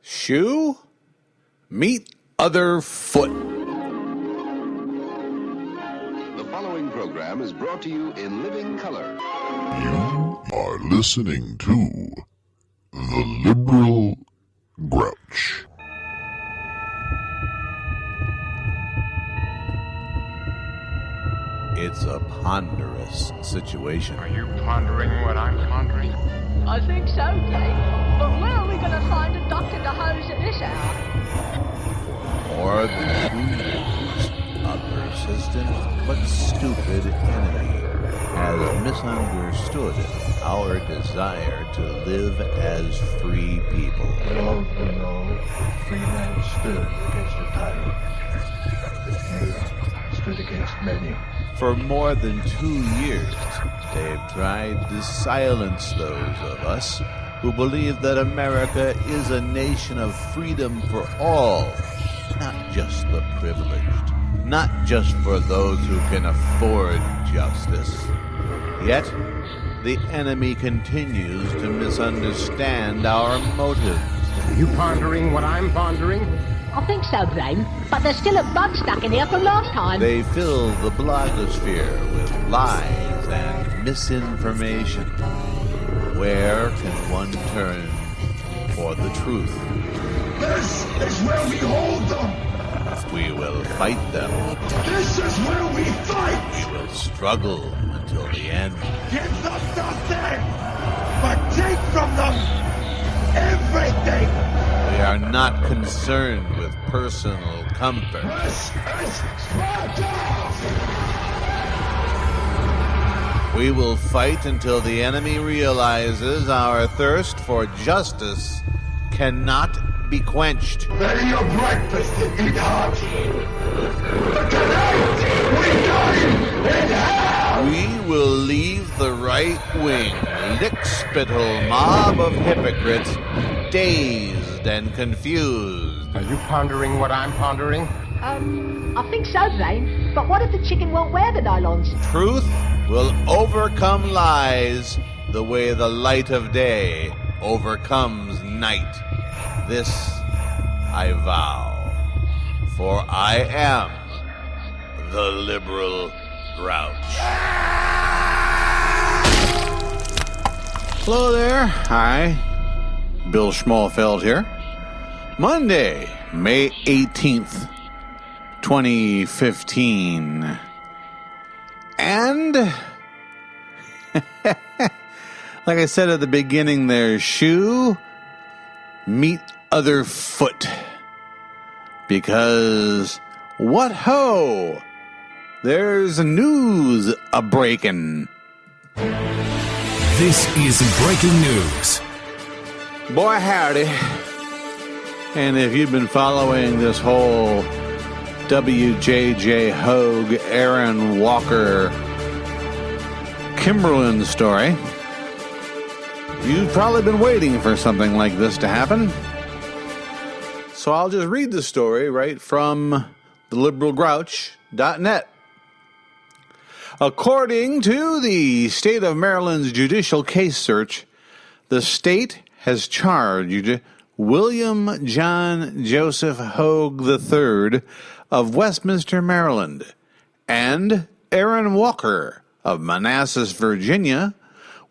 Shoe, meet other foot. The following program is brought to you in living color. You are listening to The Liberal Grouch. It's a ponderous situation. Are you pondering what I'm pondering? I think so, Kate. But where are we going to find a doctor to hose at this hour? For more than 2 years, a persistent but stupid enemy has misunderstood our desire to live as free people. Well, you know, free men stood against the tyrant. And stood against many. For more than 2 years, they've tried to silence those of us who believe that America is a nation of freedom for all, not just the privileged, not just for those who can afford justice. Yet, the enemy continues to misunderstand our motives. Are you pondering what I'm pondering? I think so, Brain. But there's still a bug stuck in here from last time. They fill the blogosphere with lies and misinformation. Where can one turn for the truth? This is where we hold them. We will fight them. This is where we fight. We will struggle until the end. Give them nothing, but take from them everything. We are not concerned with personal comfort. This is Sparta. We will fight until the enemy realizes our thirst for justice cannot be quenched. Lay your breakfast and eat hot. But tonight, we dine in hell. We will leave the right-wing, lick-spittle mob of hypocrites dazed and confused. Are you pondering what I'm pondering? I think so, Brain. But what if the chicken won't wear the nylons? Truth will overcome lies the way the light of day overcomes night. This I vow, for I am the Liberal Grouch. Hello there. Hi. Bill Schmalfeld here. Monday, May 18th, 2015. And, like I said at the beginning there, shoe, meet other foot. Because, what ho! There's news a-breaking. This is breaking news. Boy, howdy. And if you've been following this whole WJJ Hoge Aaron Walker Kimberlin story, you've probably been waiting for something like this to happen. So I'll just read the story right from theliberalgrouch.net. According to the state of Maryland's judicial case search, the state has charged William John Joseph Hoge III of Westminster, Maryland, and Aaron Walker of Manassas, Virginia,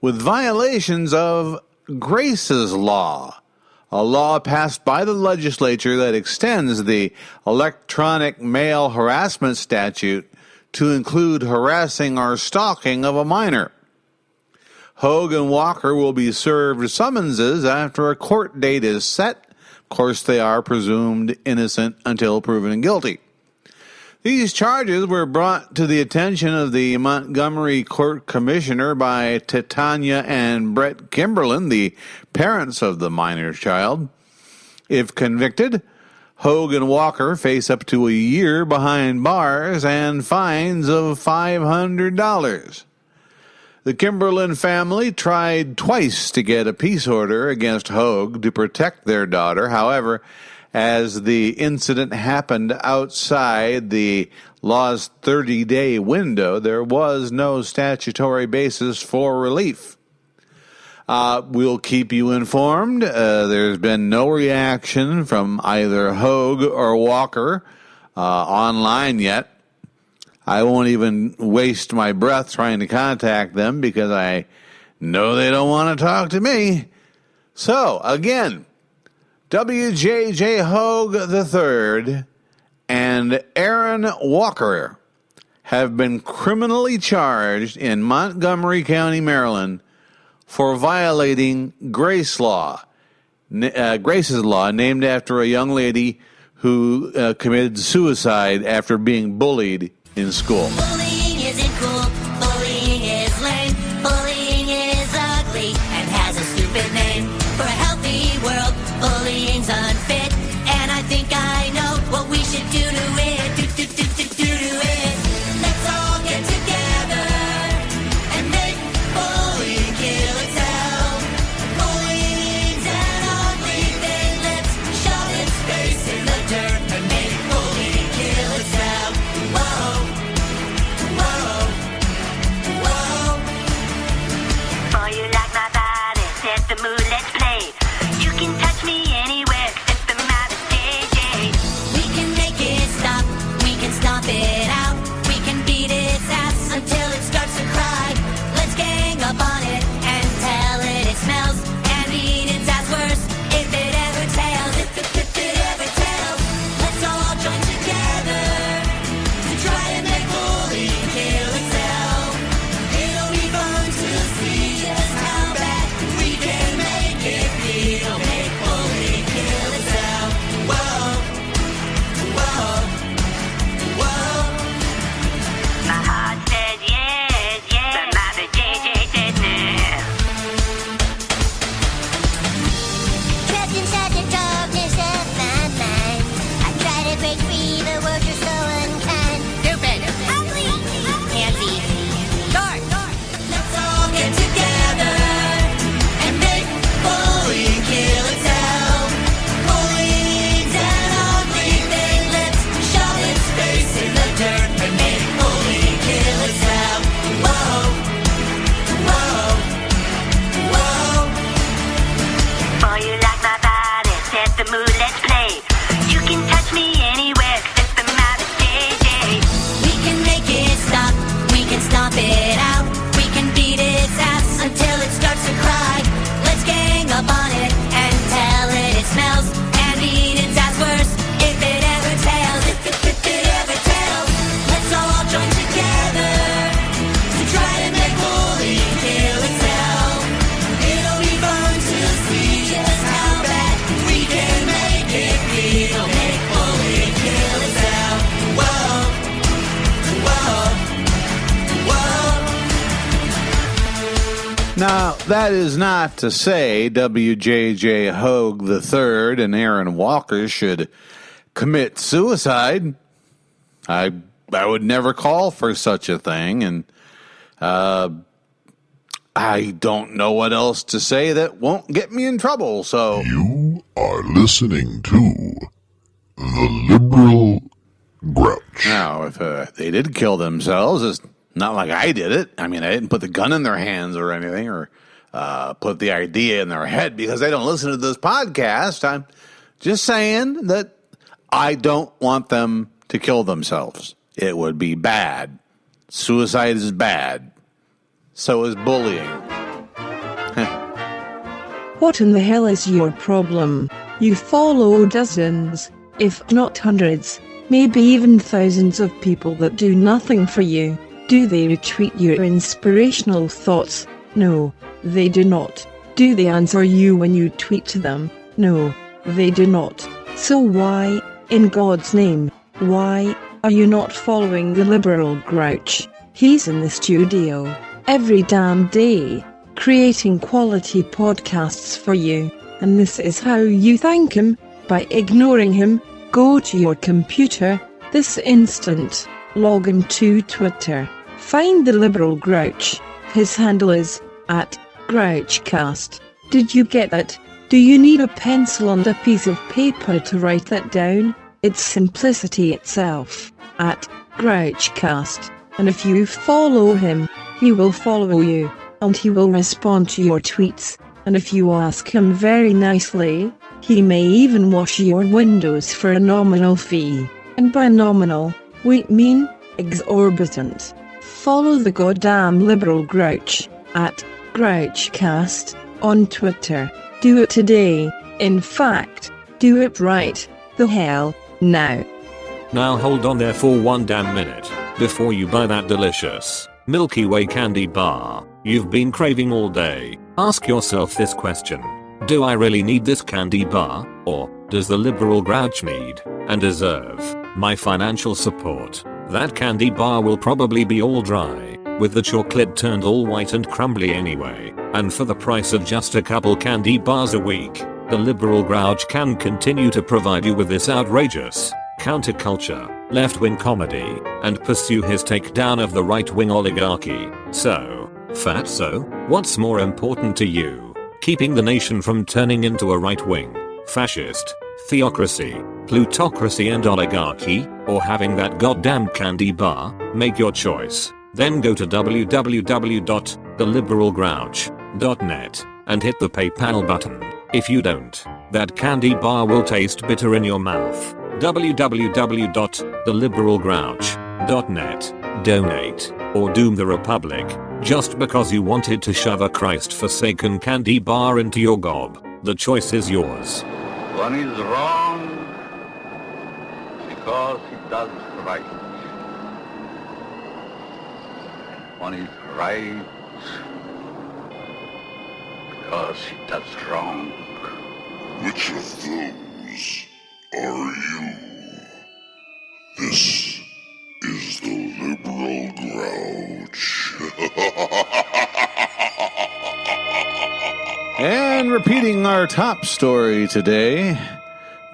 with violations of Grace's Law, a law passed by the legislature that extends the electronic mail harassment statute to include harassing or stalking of a minor. Hoge and Walker will be served summonses after a court date is set. Of course, they are presumed innocent until proven guilty. These charges were brought to the attention of the Montgomery Court Commissioner by Titania and Brett Kimberlin, the parents of the minor's child. If convicted, Hoge and Walker face up to a year behind bars and fines of $500. The Kimberlin family tried twice to get a peace order against Hoge to protect their daughter. However, as the incident happened outside the law's 30-day window, there was no statutory basis for relief. We'll keep you informed. There's been no reaction from either Hoge or Walker online yet. I won't even waste my breath trying to contact them because I know they don't want to talk to me. So, again, WJJ Hoge III and Aaron Walker have been criminally charged in Montgomery County, Maryland, for violating Grace's Law, named after a young lady who committed suicide after being bullied in school. Bullying isn't cool, bullying is lame, bullying is ugly and has a stupid name. For a healthy world, bullying's unfit, and I think I know what we should do to it, do to it. Let's all get together and make bullying kill itself. Bullying's an ugly thing, let's shove its face in the dirt and make bullying kill itself. Whoa. Oh, you like my body, set the mood, let's play. You can touch me anywhere except the mouth of JJ. We can make it stop, we can stomp it out. We can beat its ass until it starts to cry. Let's gang up on it and tell it it smells, and beat its ass worse if it ever tails. If it ever tails, let's all join together to try and make bullying kill itself. It'll be fun to see just how bad we can make it feel. Make bullying kill itself. Whoa, whoa, whoa. My heart says yes, yes, but my JJ said no. Trapped inside the darkness of my mind, I try to break free, the world you're so unkind. Stupid, ugly, handsy, short. Let's all get together and make bullying kill itself. Bullying's an ugly thing, let's shove its face in the dirt and make bullying kill itself. Whoa, whoa, whoa. Oh, you like my body, set the mood, let's play. You can touch me anywhere except the mouth of JJ. We can make it stop, we can stomp it out. We can beat its ass until it starts to cry. Let's gang up on it and tell it it smells, and beat its ass worse if it ever tails. If it ever tails, let's all join together to try to make bullying kill itself. It'll be fun to see just how bad we can make it feel. Make bullying kill itself. Whoa, whoa, whoa. Now, that is not to say WJJ Hoge III and Aaron Walker should commit suicide. I would never call for such a thing, and I don't know what else to say that won't get me in trouble, so... You are listening to the Liberal Grouch. Now, if they did kill themselves, it's not like I did it. I mean, I didn't put the gun in their hands or anything, or put the idea in their head because they don't listen to this podcast. I'm just saying that I don't want them to kill themselves. It would be bad. Suicide is bad. So is bullying. What in the hell is your problem? You follow dozens, if not hundreds, maybe even thousands of people that do nothing for you. Do they retweet your inspirational thoughts? No, they do not. Do they answer you when you tweet to them? No, they do not. So why, in God's name, why are you not following the Liberal Grouch? He's in the studio every damn day, creating quality podcasts for you, and this is how you thank him, by ignoring him. Go to your computer this instant, log into Twitter, find the Liberal Grouch. His handle is @GrouchCast. Did you get that? Do you need a pencil and a piece of paper to write that down? It's simplicity itself, @GrouchCast. And if you follow him, he will follow you. and he will respond to your tweets, and if you ask him very nicely, he may even wash your windows for a nominal fee. And by nominal, we mean exorbitant. Follow the goddamn liberal Grouch at GrouchCast on Twitter. Do it today. In fact, do it right the hell now. Now hold on there for one damn minute before you buy that delicious Milky Way candy bar you've been craving all day. Ask yourself this question: do I really need this candy bar, or does the liberal Grouch need and deserve my financial support? That candy bar will probably be all dry, with the chocolate turned all white and crumbly anyway, and for the price of just a couple candy bars a week, the liberal Grouch can continue to provide you with this outrageous counterculture, left-wing comedy, and pursue his takedown of the right-wing oligarchy. So, Fatso, what's more important to you? Keeping the nation from turning into a right-wing, fascist, theocracy, plutocracy and oligarchy, or having that goddamn candy bar? Make your choice. Then go to www.theliberalgrouch.net and hit the PayPal button. If you don't, that candy bar will taste bitter in your mouth. www.theliberalgrouch.net. Donate, or doom the Republic, just because you wanted to shove a Christ-forsaken candy bar into your gob. The choice is yours. One is wrong because he does right. One is right because he does wrong. Which of those are you? This is the liberal Grouch. And repeating our top story today,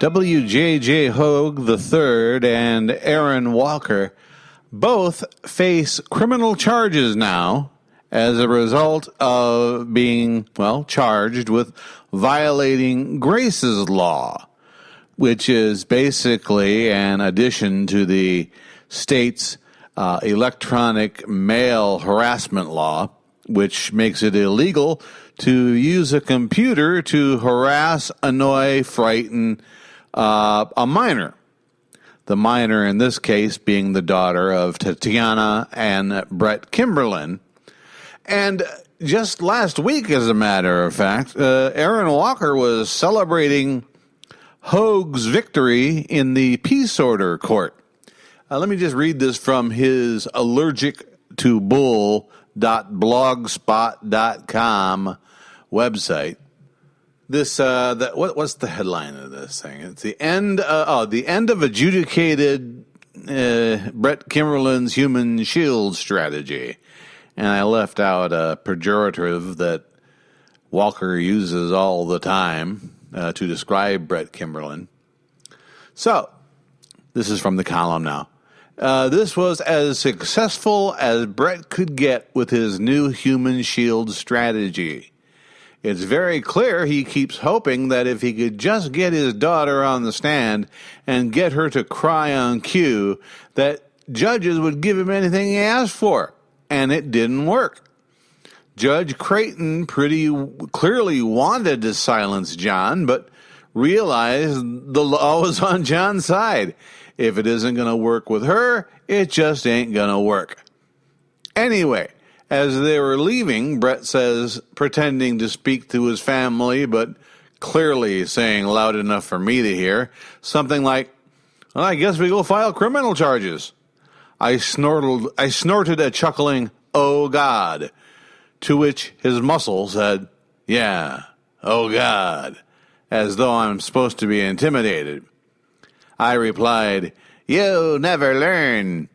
WJJ Hoge III and Aaron Walker both face criminal charges now as a result of being, charged with violating Grace's Law, which is basically an addition to the state's electronic mail harassment law, which makes it illegal to use a computer to harass, annoy, frighten a minor. The minor in this case being the daughter of Tatiana and Brett Kimberlin. And just last week, as a matter of fact, Aaron Walker was celebrating Hoge's victory in the peace order court. Let me just read this from his allergictobull.blogspot.com website. This what's the headline of this thing? It's the end of adjudicated Brett Kimberlin's human shield strategy, and I left out a pejorative that Walker uses all the time to describe Brett Kimberlin. So this is from the column now. This was as successful as Brett could get with his new human shield strategy. It's very clear he keeps hoping that if he could just get his daughter on the stand and get her to cry on cue, that judges would give him anything he asked for. And it didn't work. Judge Creighton pretty clearly wanted to silence John, but realized the law was on John's side. If it isn't going to work with her, it just ain't going to work. Anyway, as they were leaving, Brett says, pretending to speak to his family, but clearly saying loud enough for me to hear, something like, well, I guess we go file criminal charges. I snorted a chuckling, oh God, to which his muscle said, yeah, oh God, as though I'm supposed to be intimidated. I replied, you never learn.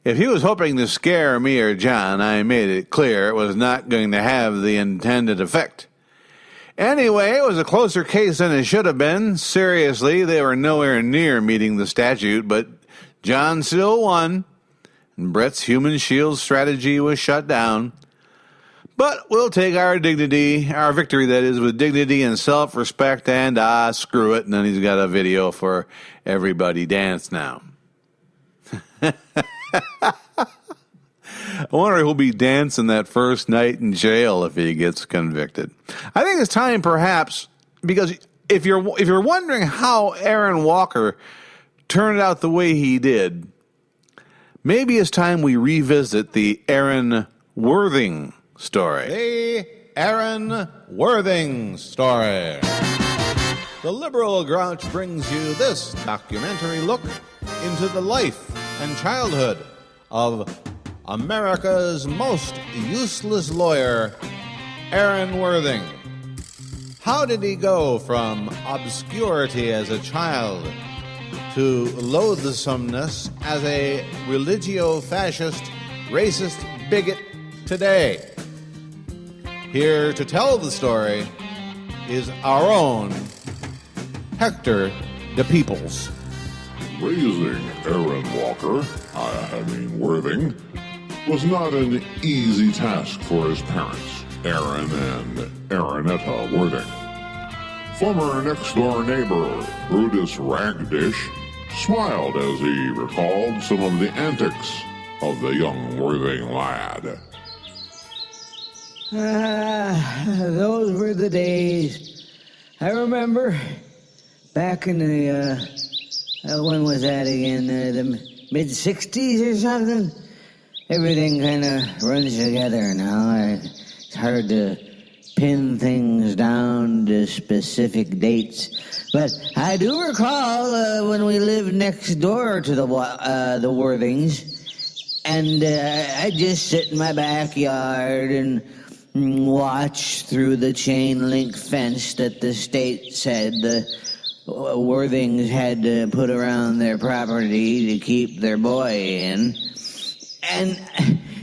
If he was hoping to scare me or John, I made it clear it was not going to have the intended effect. Anyway, it was a closer case than it should have been. Seriously, they were nowhere near meeting the statute, but John still won, and Brett's human shield strategy was shut down. But we'll take our dignity, our victory that is, with dignity and self-respect, and screw it. And then he's got a video for everybody dance now. I wonder who'll be dancing that first night in jail if he gets convicted. I think it's time, perhaps, because if you're wondering how Aaron Walker turned out the way he did, maybe it's time we revisit the Aaron Worthing story. The Aaron Worthing story. The liberal Grouch brings you this documentary look into the life and childhood of America's most useless lawyer, Aaron Worthing. How did he go from obscurity as a child to loathsomeness as a religio-fascist, racist bigot today? Here to tell the story is our own Hector de Peoples. Raising Aaron Walker, Worthing, was not an easy task for his parents, Aaron and Aaronetta Worthing. Former next-door neighbor Brutus Ragdish smiled as he recalled some of the antics of the young Worthing lad. Those were the days. I remember back in the, when was that again? The mid-60s or something? Everything kind of runs together now. It's hard to pin things down to specific dates. But I do recall when we lived next door to the Worthings, and I'd just sit in my backyard and watch through the chain link fence that the state said the Worthings had to put around their property to keep their boy in. And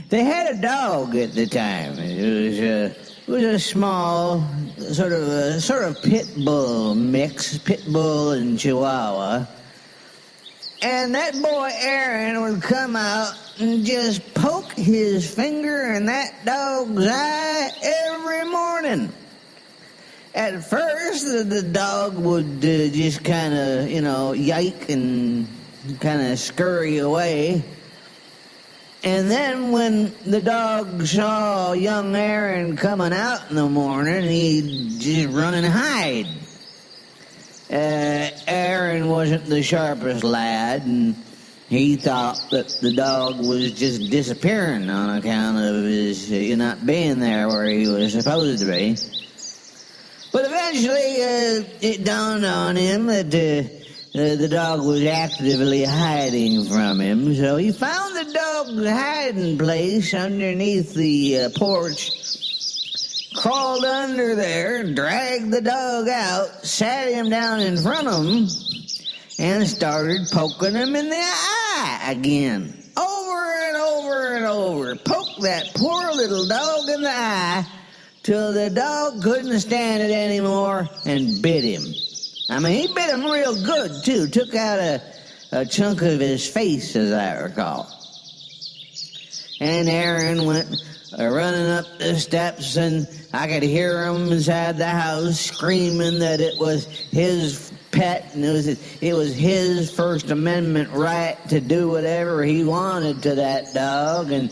they had a dog at the time. It was a small, sort of pit bull mix, pit bull and Chihuahua. And that boy Aaron would come out and just poke his finger in that dog's eye every morning. At first, the dog would just kind of, yike and kind of scurry away. And then when the dog saw young Aaron coming out in the morning, he'd just run and hide. Aaron wasn't the sharpest lad, and he thought that the dog was just disappearing on account of his not being there where he was supposed to be. But eventually, it dawned on him that the dog was actively hiding from him, so he found the dog's hiding place underneath the porch, crawled under there, dragged the dog out, sat him down in front of him, and started poking him in the eye again. Over and over and over. Poke that poor little dog in the eye till the dog couldn't stand it anymore and bit him. I mean, he bit him real good, too. Took out a chunk of his face, as I recall. And Aaron went running up the steps, and I could hear him inside the house screaming that it was his pet, and it was his First Amendment right to do whatever he wanted to that dog, and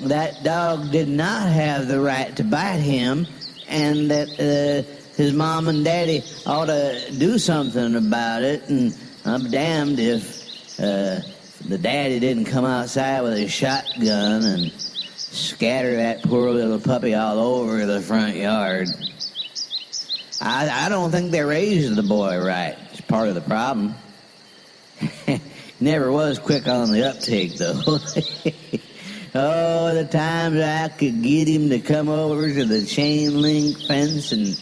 that dog did not have the right to bite him, and that his mom and daddy ought to do something about it, and I'm damned if the daddy didn't come outside with a shotgun and scatter that poor little puppy all over the front yard. I don't think they raised the boy right. It's part of the problem. Never was quick on the uptake, though. Oh, the times I could get him to come over to the chain link fence and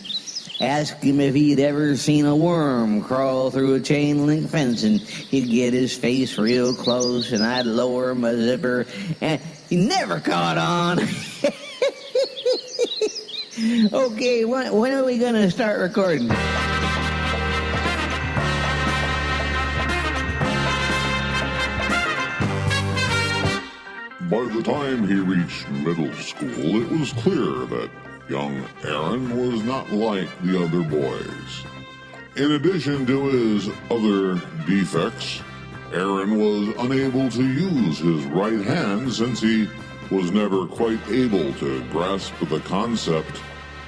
ask him if he'd ever seen a worm crawl through a chain link fence, and he'd get his face real close, and I'd lower my zipper, and he never caught on. Okay, when are we going to start recording? By the time he reached middle school, it was clear that young Aaron was not like the other boys. In addition to his other defects, Aaron was unable to use his right hand since he was never quite able to grasp the concept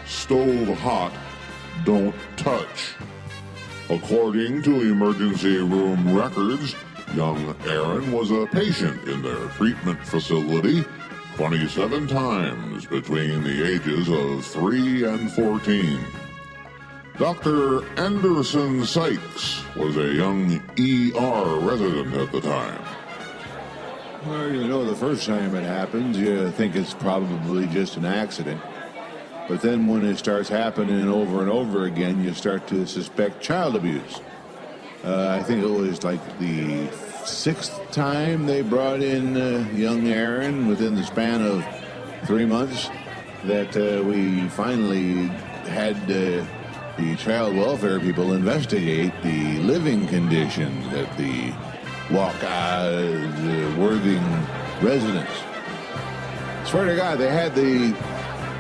stove hot, don't touch. According to emergency room records, young Aaron was a patient in their treatment facility 27 times between the ages of 3 and 14. Dr. Anderson Sykes was a young ER resident at the time. Well, you know, the first time it happens, you think it's probably just an accident. But then when it starts happening over and over again, you start to suspect child abuse. I think it was like the 6th time they brought in young Aaron within the span of 3 months that we finally had the child welfare people investigate the living conditions at the Worthing residence. Swear to God, they had the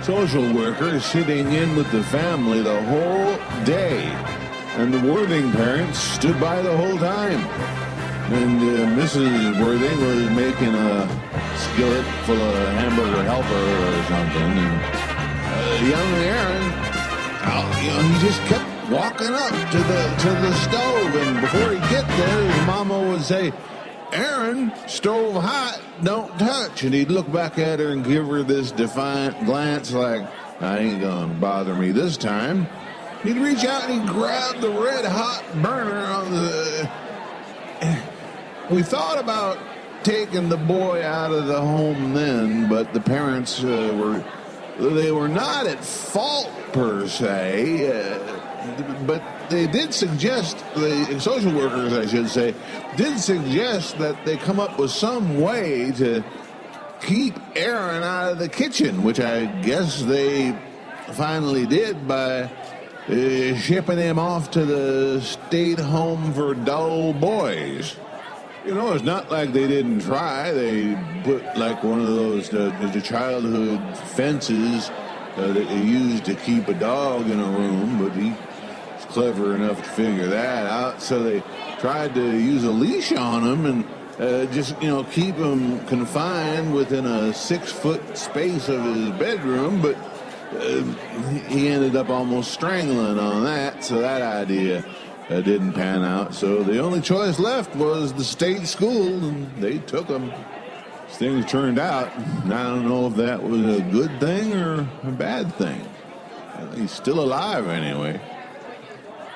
social worker sitting in with the family the whole day, and the Worthing parents stood by the whole time. And Mrs. Worthing was making a skillet full of hamburger helper or something, and young Aaron, he just kept walking up to the stove, and before he'd get there, his mama would say, "Aaron, stove hot, don't touch." And he'd look back at her and give her this defiant glance like, "I ain't gonna bother me this time." He'd reach out and he'd grab the red hot burner on the... We thought about taking the boy out of the home then, but the parents were not at fault per se, but they did suggest, the social workers, I should say, did suggest that they come up with some way to keep Aaron out of the kitchen, which I guess they finally did by shipping him off to the state home for dull boys. You know, it's not like they didn't try. They put like one of those the childhood fences that they used to keep a dog in a room, but he was clever enough to figure that out. So they tried to use a leash on him and just, keep him confined within a 6-foot space of his bedroom, but he ended up almost strangling on that, so that idea didn't pan out. So the only choice left was the state school, and they took him. As things turned out, I don't know if that was a good thing or a bad thing. He's still alive anyway.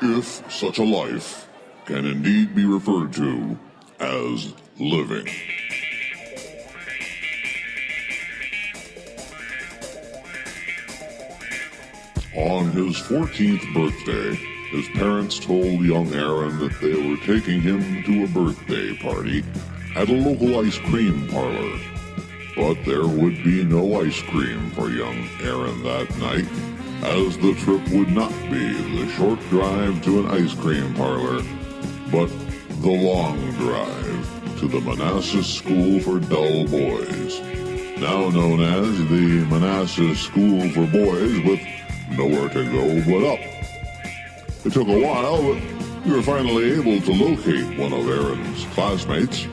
If such a life can indeed be referred to as living. On his 14th birthday, his parents told young Aaron that they were taking him to a birthday party at a local ice cream parlor. But there would be no ice cream for young Aaron that night, as the trip would not be the short drive to an ice cream parlor, but the long drive to the Manassas School for Dull Boys, now known as the Manassas School for Boys with nowhere to go but up. It took a while, but we were finally able to locate one of Aaron's classmates,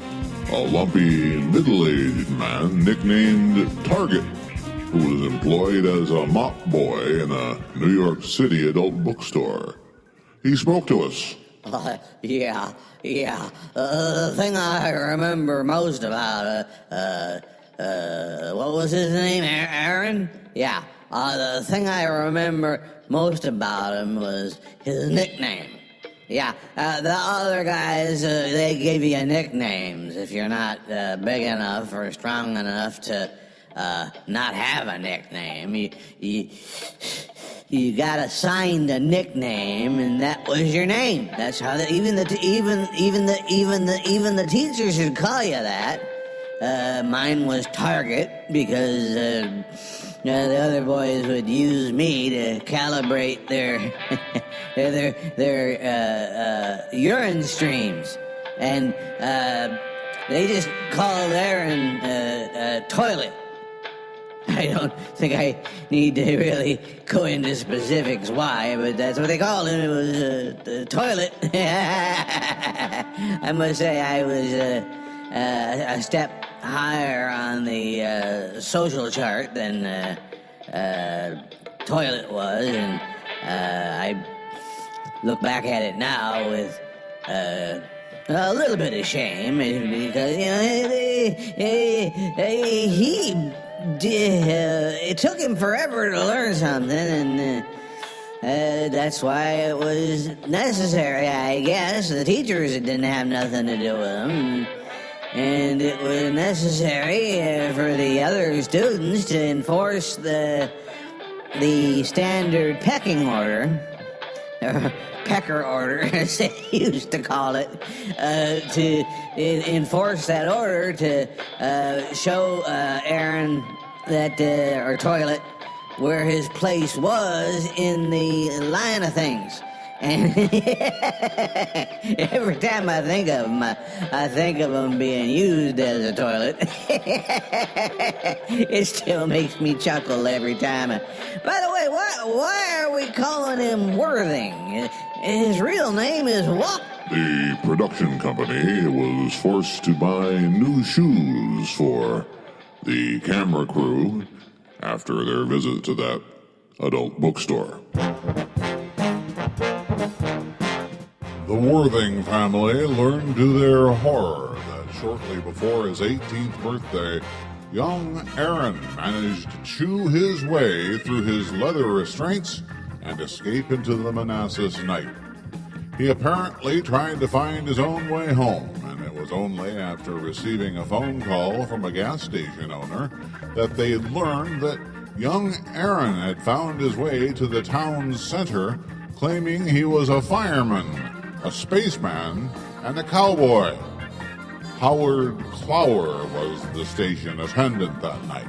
a lumpy, middle-aged man nicknamed Target, who was employed as a mop boy in a New York City adult bookstore. He spoke to us. Yeah. The thing I remember most about, what was his name, Aaron? Yeah. The thing I remember most about him was his nickname. Yeah, the other guys, they give you nicknames if you're not big enough or strong enough to not have a nickname. You got assigned a nickname, and that was your name. That's how even the teachers should call you that. Mine was Target because the other boys would use me to calibrate their urine streams, and they just called Aaron Toilet. I don't think I need to really go into specifics why, but that's what they called him. It was the Toilet. I must say I was a step higher on the social chart than toilet was, and I look back at it now with a little bit of shame, because it took him forever to learn something, and that's why it was necessary, I guess. The teachers didn't have nothing to do with him, and it was necessary for the other students to enforce the standard pecking order, or pecker order, as they used to call it, to enforce that order to show Aaron that, or Toilet, where his place was in the line of things. And every time I think of him, I think of him being used as a toilet. It still makes me chuckle every time. By the way, why are we calling him Worthing? His real name is Walker. The production company was forced to buy new shoes for the camera crew after their visit to that adult bookstore. The Worthing family learned to their horror that shortly before his 18th birthday, young Aaron managed to chew his way through his leather restraints and escape into the Manassas night. He apparently tried to find his own way home, and it was only after receiving a phone call from a gas station owner that they learned that young Aaron had found his way to the town's center, claiming he was a fireman, a spaceman, and a cowboy. Howard Clower was the station attendant that night.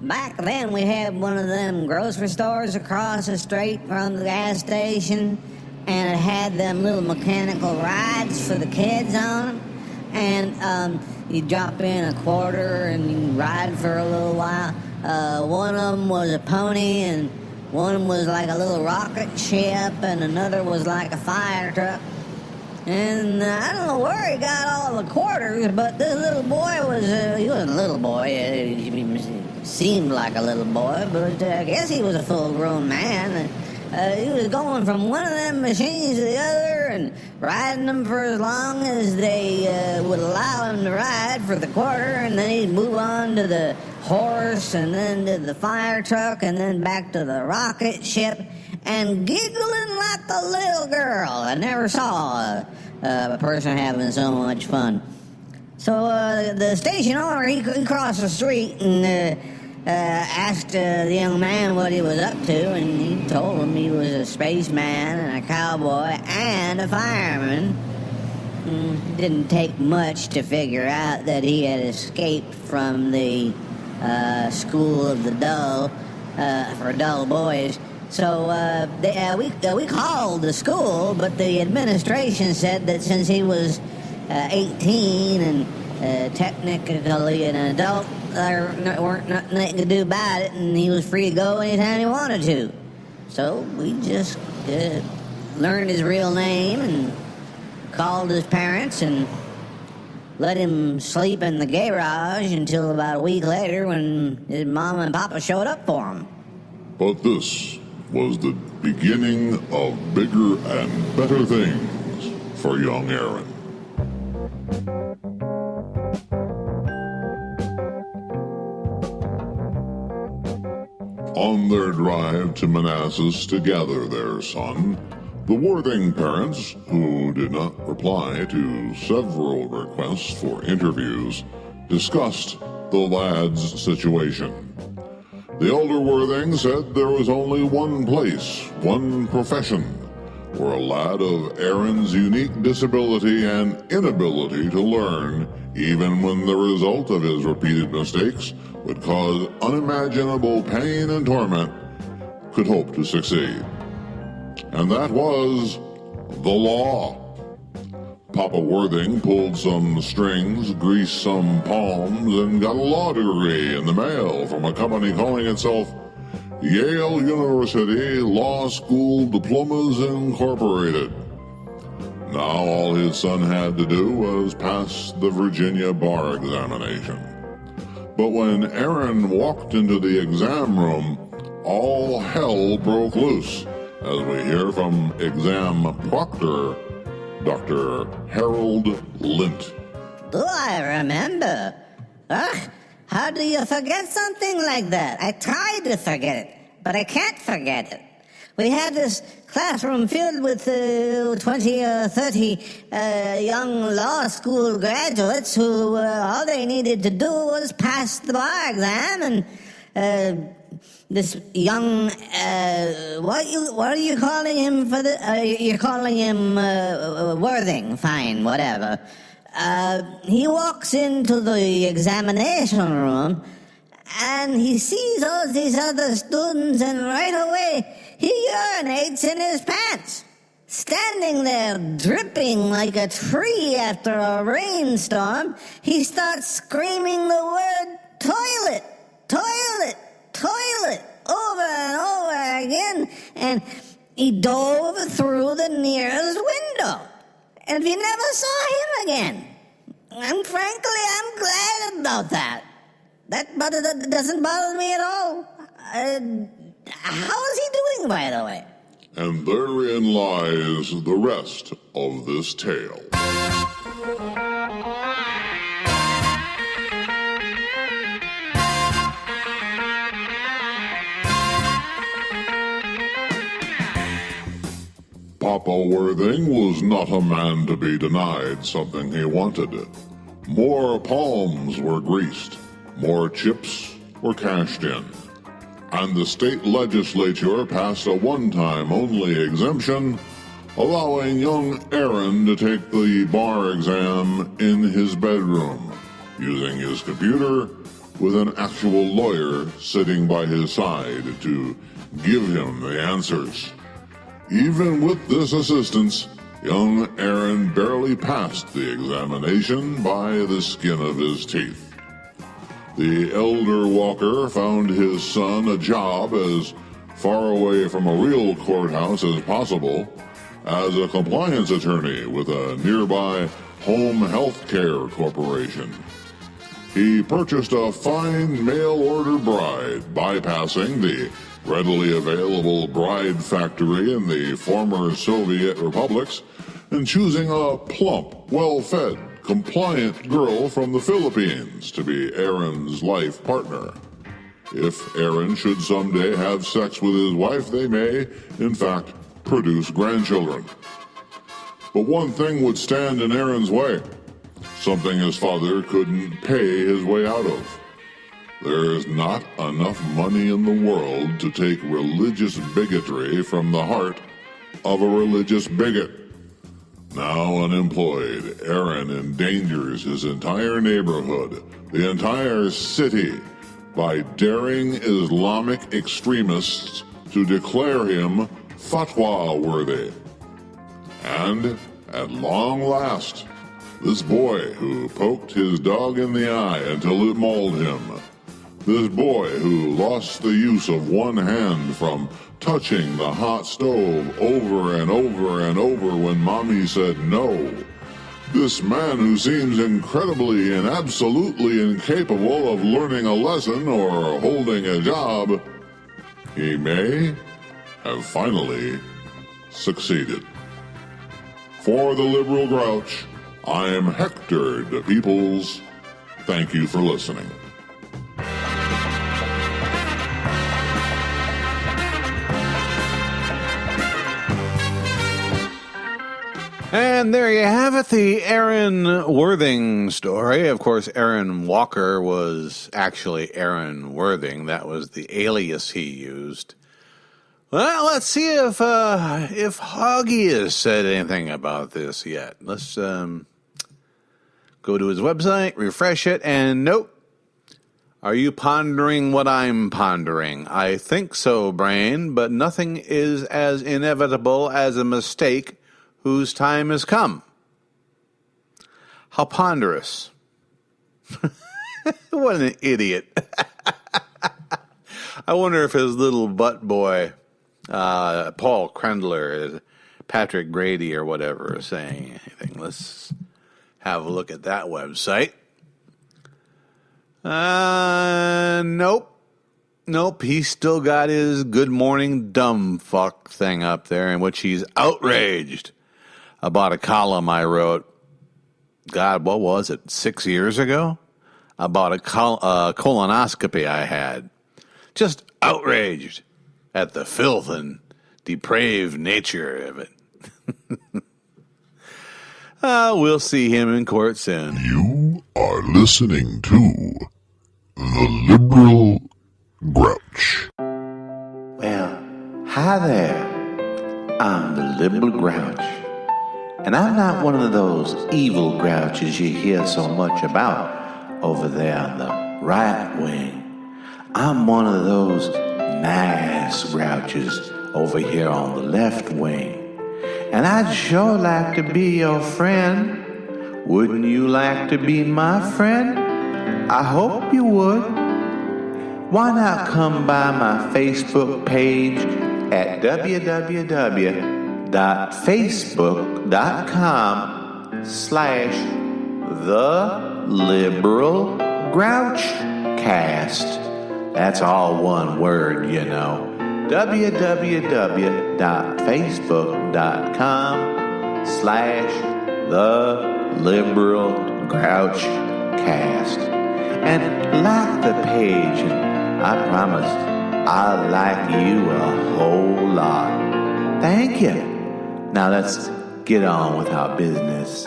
Back then, we had one of them grocery stores across the street from the gas station, and it had them little mechanical rides for the kids on them. And you drop in a quarter and you ride for a little while. One of them was a pony, and one was like a little rocket ship, and another was like a fire truck. And I don't know where he got all the quarters, but this little boy he wasn't a little boy. He seemed like a little boy, but I guess he was a full-grown man. He was going from one of them machines to the other and riding them for as long as they would allow him to ride for the quarter, and then he'd move on to the horse, and then to the fire truck, and then back to the rocket ship, and giggling like the little girl. I never saw a person having so much fun. So the station owner, he crossed the street and asked the young man what he was up to, and he told him he was a spaceman and a cowboy and a fireman. It didn't take much to figure out that he had escaped from the school of the dull, for dull boys. So we called the school, but the administration said that since he was 18 and technically an adult, there weren't nothing to do about it, and he was free to go anytime he wanted to. So we just learned his real name and called his parents and let him sleep in the garage until about a week later when his mom and papa showed up for him. But this was the beginning of bigger and better things for young Aaron. On their drive to Manassas to gather their son, the Worthing parents, who did not reply to several requests for interviews, discussed the lad's situation. The older Worthing said there was only one place, one profession, where a lad of Aaron's unique disability and inability to learn, even when the result of his repeated mistakes would cause unimaginable pain and torment, could hope to succeed. And that was the law. Papa Worthing pulled some strings, greased some palms, and got a law degree in the mail from a company calling itself Yale University Law School Diplomas Incorporated. Now all his son had to do was pass the Virginia bar examination. But when Aaron walked into the exam room, all hell broke loose, as we hear from exam proctor, Dr. Harold Lint. Do I remember? Ugh, how do you forget something like that? I tried to forget it, but I can't forget it. We had this classroom filled with 20 or 30 young law school graduates who all they needed to do was pass the bar exam, and this young, what are you calling him for the, you're calling him Worthing, fine, whatever. He walks into the examination room, and he sees all these other students, and right away, he urinates in his pants. Standing there dripping like a tree after a rainstorm, he starts screaming the word toilet, toilet, toilet, over and over again, and he dove through the nearest window. And we never saw him again. And frankly, I'm glad about that. That doesn't bother me at all. How is he doing, by the way? And therein lies the rest of this tale. Papa Worthing was not a man to be denied something he wanted. More palms were greased, more chips were cashed in, and the state legislature passed a one-time only exemption, allowing young Aaron to take the bar exam in his bedroom, using his computer with an actual lawyer sitting by his side to give him the answers. Even with this assistance, young Aaron barely passed the examination by the skin of his teeth. The elder Walker found his son a job as far away from a real courthouse as possible as a compliance attorney with a nearby home health care corporation. He purchased a fine mail-order bride, bypassing the readily available bride factory in the former Soviet republics, and choosing a plump, well-fed, compliant girl from the Philippines to be Aaron's life partner. If Aaron should someday have sex with his wife, they may, in fact, produce grandchildren. But one thing would stand in Aaron's way, something his father couldn't pay his way out of. There is not enough money in the world to take religious bigotry from the heart of a religious bigot. Now unemployed, Aaron endangers his entire neighborhood, the entire city, by daring Islamic extremists to declare him fatwa worthy. And, at long last, this boy who poked his dog in the eye until it mauled him, this boy who lost the use of one hand from touching the hot stove over and over and over when mommy said no, this man who seems incredibly and absolutely incapable of learning a lesson or holding a job, he may have finally succeeded. For the liberal Grouch, I am Hector de Peoples. Thank you for listening. And there you have it, the Aaron Worthing story. Of course, Aaron Walker was actually Aaron Worthing. That was the alias he used. Well, let's see if Hoggy has said anything about this yet. Let's go to his website, refresh it, and nope. Are you pondering what I'm pondering? I think so, brain, but nothing is as inevitable as a mistake whose time has come. How ponderous. What an idiot. I wonder if his little butt boy, Paul Krendler, Patrick Grady or whatever is saying anything. Let's have a look at that website. Nope. He's still got his good morning dumb fuck thing up there in which he's outraged about a column I wrote, God, what was it, 6 years ago? About a colonoscopy I had. Just outraged at the filth and depraved nature of it. We'll see him in court soon. You are listening to The Liberal Grouch. Well, hi there. I'm the Liberal Grouch. And I'm not one of those evil grouches you hear so much about over there on the right wing. I'm one of those nice grouches over here on the left wing. And I'd sure like to be your friend. Wouldn't you like to be my friend? I hope you would. Why not come by my Facebook page at www.facebook.com/TheLiberalGrouchCast. That's all one word, you know. www.facebook.com/TheLiberalGrouchCast. And like the page, and I promise I'll like you a whole lot. Thank you. Now let's get on with our business.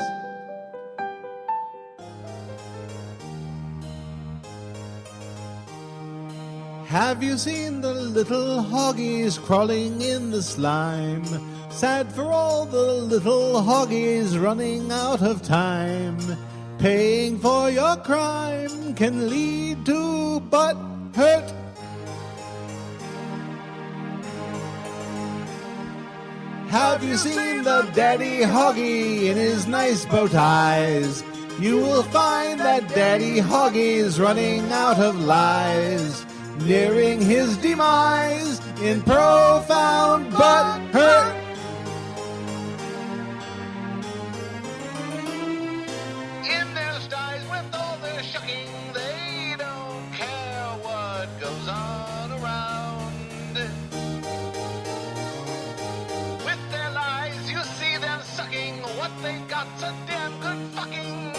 Have you seen the little hoggies crawling in the slime? Sad for all the little hoggies running out of time. Paying for your crime can lead to butt hurt. Have you seen the daddy hoggy in his nice bow ties? You will find that daddy hoggy's running out of lies, nearing his demise in profound butt hurt. In their styes with all their shucking, they don't care what goes on around. With their lies, you see them sucking what they got so damn good fucking.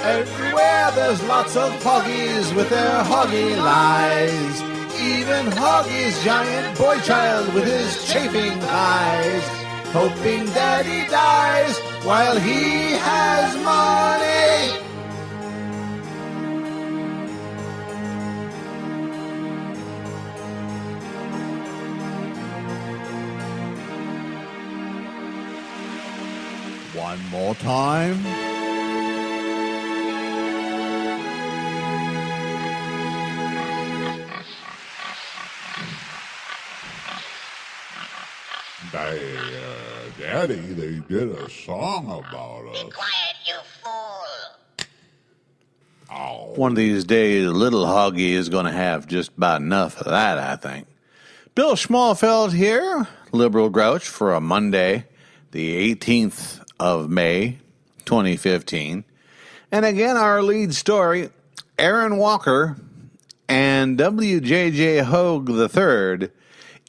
Everywhere there's lots of hoggies with their hoggy lies. Even Hoggy's giant boy child with his chafing eyes, hoping daddy dies while he has money. One more time. Daddy, they did a song about us. Be quiet, you fool! Oh. One of these days, little Hoggy is going to have just about enough of that, I think. Bill Schmalfeld here, Liberal Grouch, for a Monday, the 18th of May, 2015. And again, our lead story, Aaron Walker and WJJ Hoge III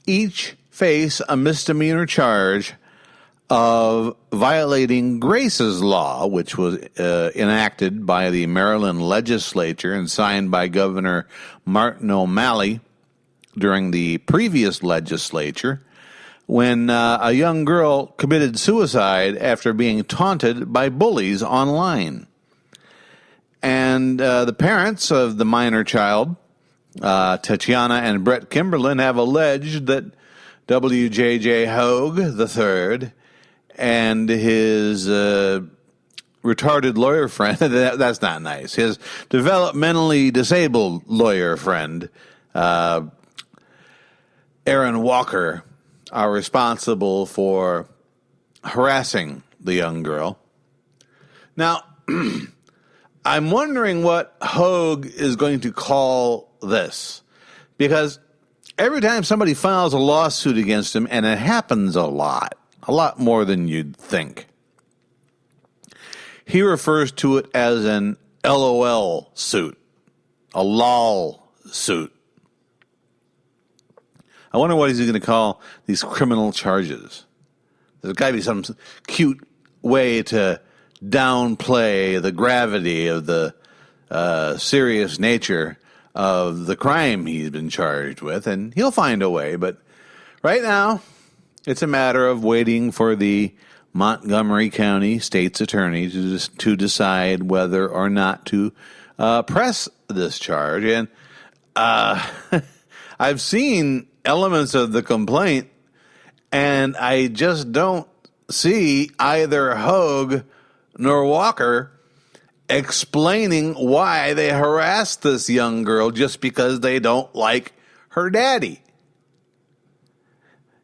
each face a misdemeanor charge of violating Grace's Law, which was enacted by the Maryland legislature and signed by Governor Martin O'Malley during the previous legislature, when a young girl committed suicide after being taunted by bullies online. And the parents of the minor child, Tatiana and Brett Kimberlin, have alleged that WJJ Hoge III and his retarded lawyer friend, that's not nice. His developmentally disabled lawyer friend, Aaron Walker, are responsible for harassing the young girl. Now, I'm wondering what Hoge is going to call this, because every time somebody files a lawsuit against him, and it happens a lot more than you'd think, he refers to it as an LOL suit, a lol suit. I wonder what he's going to call these criminal charges. There's got to be some cute way to downplay the gravity of the serious nature of the crime he's been charged with, and he'll find a way. But right now, it's a matter of waiting for the Montgomery County State's Attorney to decide whether or not to press this charge. And I've seen elements of the complaint, and I just don't see either Hoge nor Walker explaining why they harassed this young girl just because they don't like her daddy.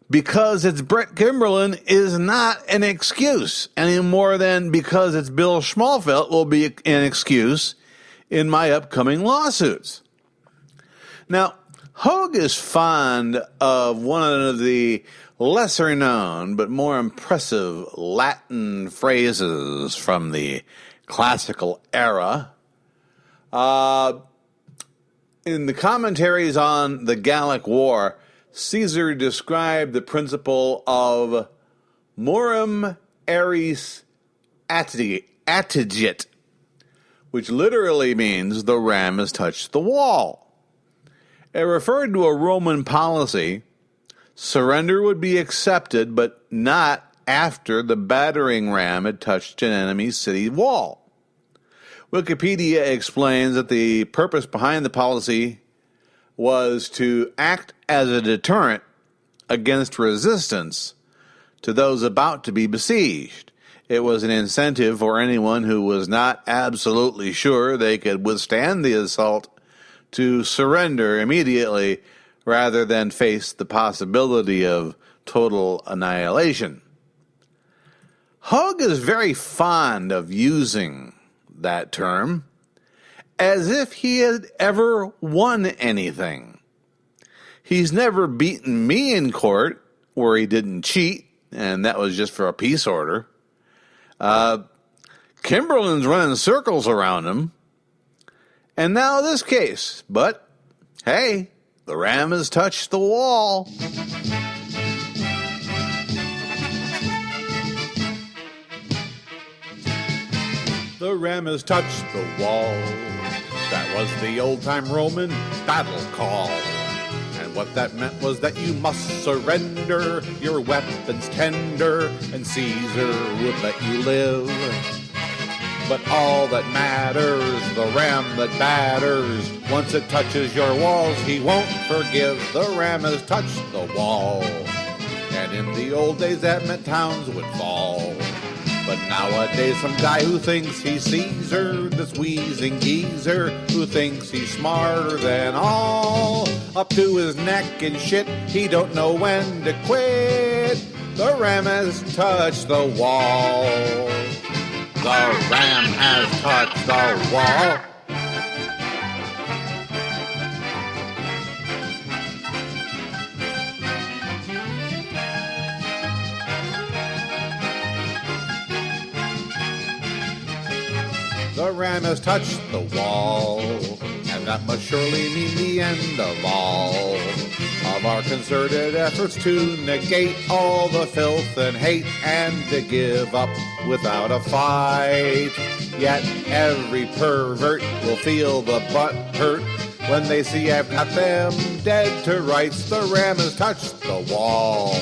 Because it's Brett Kimberlin is not an excuse any more than because it's Bill Schmalfelt will be an excuse in my upcoming lawsuits. Now, Hoge is fond of one of the lesser known but more impressive Latin phrases from the classical era. In the commentaries on the Gallic War, Caesar described the principle of morum aries attigit, which literally means the ram has touched the wall. It referred to a Roman policy. Surrender would be accepted, but not after the battering ram had touched an enemy's city wall. Wikipedia explains that the purpose behind the policy was to act as a deterrent against resistance to those about to be besieged. It was an incentive for anyone who was not absolutely sure they could withstand the assault to surrender immediately rather than face the possibility of total annihilation. Hoge is very fond of using that term as if he had ever won anything. He's never beaten me in court where he didn't cheat, and that was just for a peace order. Kimberlin's running circles around him. And now this case. But, hey, the ram has touched the wall. The ram has touched the wall. That was the old-time Roman battle call. And what that meant was that you must surrender your weapons tender, and Caesar would let you live. But all that matters, the ram that batters, once it touches your walls, he won't forgive. The ram has touched the wall. And in the old days that meant towns would fall. But nowadays some guy who thinks he's Caesar, this wheezing geezer, who thinks he's smarter than all, up to his neck in shit, he don't know when to quit. The ram has touched the wall. The ram has touched the wall. The ram has touched the wall, and that must surely mean the end of all of our concerted efforts to negate all the filth and hate and to give up without a fight. Yet every pervert will feel the butt hurt when they see I've got them dead to rights. The ram has touched the wall,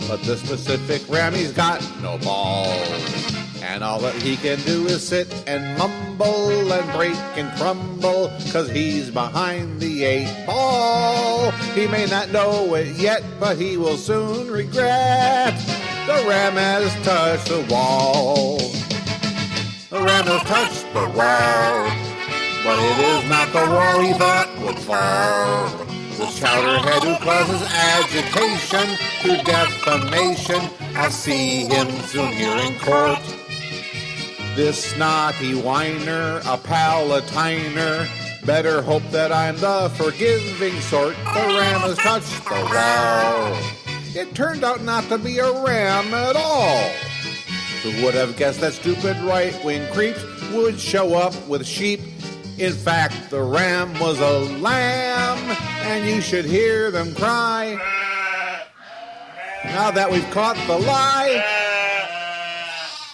but the specific ram, he's got no balls. And all that he can do is sit and mumble and break and crumble, 'cause he's behind the 8 ball. He may not know it yet, but he will soon regret. The ram has touched the wall. The ram has touched the wall, but it is not the wall he thought would fall. The chowderhead who causes agitation through defamation, I'll see him soon here in court. This naughty whiner, a palatiner, better hope that I'm the forgiving sort. The ram has touched the wall. It turned out not to be a ram at all. Who would have guessed that stupid right-wing creeps would show up with sheep? In fact, the ram was a lamb, and you should hear them cry. Now that we've caught the lie,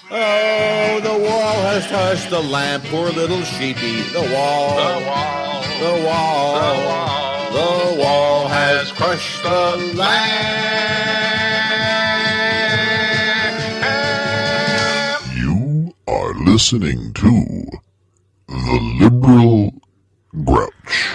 oh, the wall has touched the lamb, poor little sheepy. The wall, the wall, the wall, the wall, the wall has crushed the lamb. You are listening to The Liberal Grouch.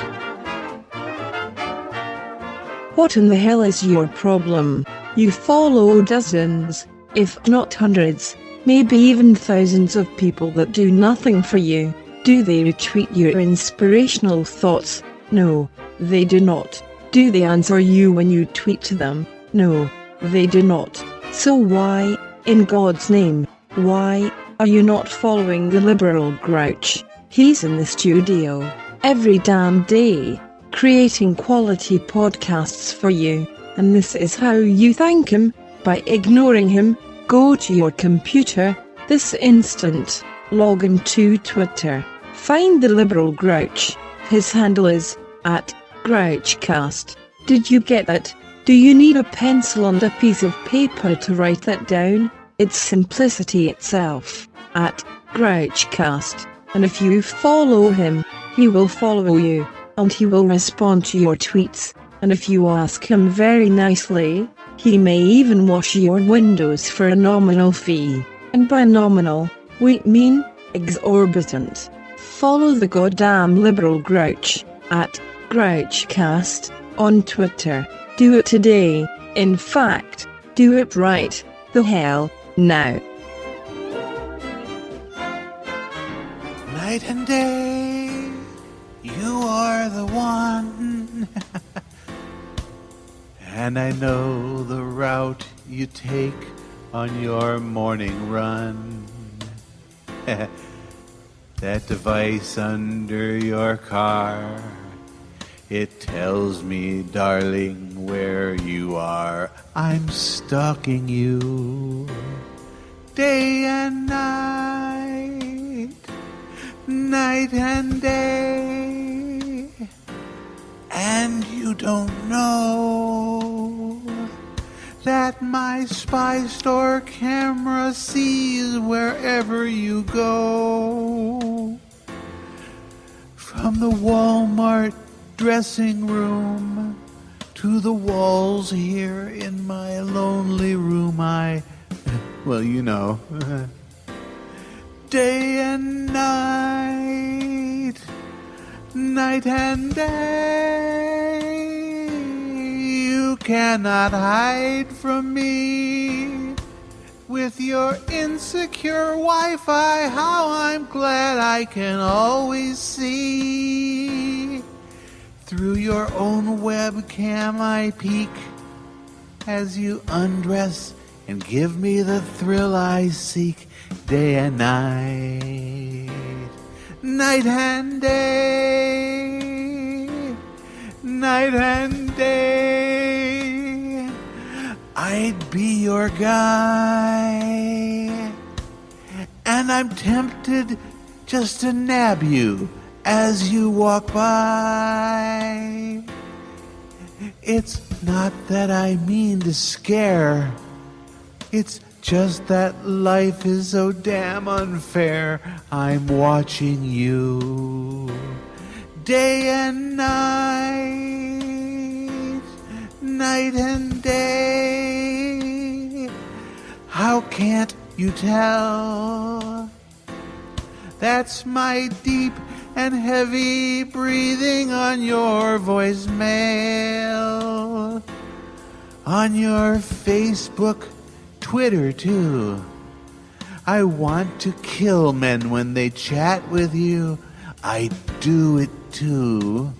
What in the hell is your problem? You follow dozens, if not hundreds, maybe even thousands of people that do nothing for you. Do they retweet your inspirational thoughts? No, they do not. Do they answer you when you tweet to them? No, they do not. So why, in God's name, why are you not following the Liberal Grouch? He's in the studio every damn day, creating quality podcasts for you, and this is how you thank him, by ignoring him. Go to your computer this instant, log into Twitter, find the Liberal Grouch. His handle is @GrouchCast. Did you get that? Do you need a pencil and a piece of paper to write that down? It's simplicity itself, @GrouchCast. And if you follow him, he will follow you, and he will respond to your tweets. And if you ask him very nicely, he may even wash your windows for a nominal fee. And by nominal, we mean exorbitant. Follow the goddamn Liberal Grouch, @GrouchCast, on Twitter. Do it today. In fact, do it right the hell now. Night and day, you are the one. And I know the route you take on your morning run. That device under your car, it tells me, darling, where you are. I'm stalking you day and night, night and day, and you don't know that my spy store camera sees wherever you go. From the Walmart dressing room to the walls here in my lonely room, well, you know, day and night, night and day, you cannot hide from me. With your insecure Wi-Fi, how I'm glad I can always see. Through your own webcam I peek as you undress and give me the thrill I seek. Day and night, night and day, night and day, I'd be your guy. And I'm tempted just to nab you as you walk by. It's not that I mean to scare, it's just that life is so damn unfair. I'm watching you day and night, night and day. How can't you tell? That's my deep and heavy breathing on your voicemail, on your Facebook, Twitter too. I want to kill men when they chat with you. I do it too.